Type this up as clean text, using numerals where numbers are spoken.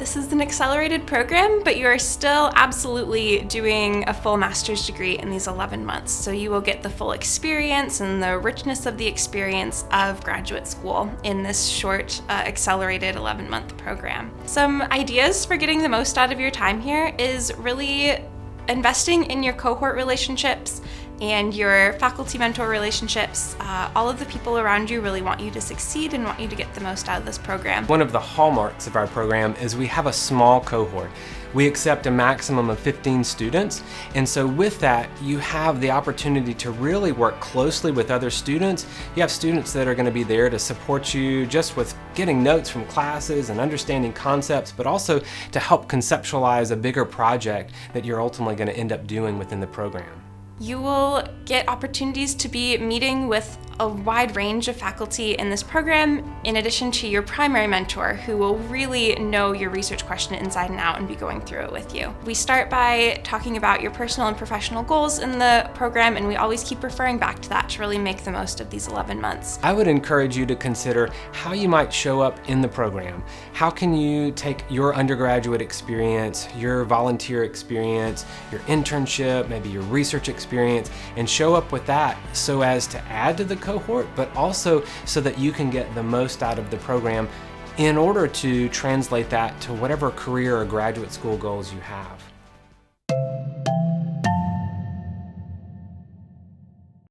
This is an accelerated program, but you are still absolutely doing a full master's degree in these 11 months. So you will get the full experience and the richness of the experience of graduate school in this short, accelerated 11-month program. Some ideas for getting the most out of your time here is really investing in your cohort relationships and your faculty mentor relationships. All of the people around you really want you to succeed and want you to get the most out of this program. One of the hallmarks of our program is we have a small cohort. We accept a maximum of 15 students, and so with that, you have the opportunity to really work closely with other students. You have students that are going to be there to support you just with getting notes from classes and understanding concepts, but also to help conceptualize a bigger project that you're ultimately going to end up doing within the program. You will get opportunities to be meeting with a wide range of faculty in this program, in addition to your primary mentor, who will really know your research question inside and out and be going through it with you. We start by talking about your personal and professional goals in the program, and we always keep referring back to that to really make the most of these 11 months. I would encourage you to consider how you might show up in the program. How can you take your undergraduate experience, your volunteer experience, your internship, maybe your research experience, and show up with that so as to add to the cohort, but also so that you can get the most out of the program in order to translate that to whatever career or graduate school goals you have.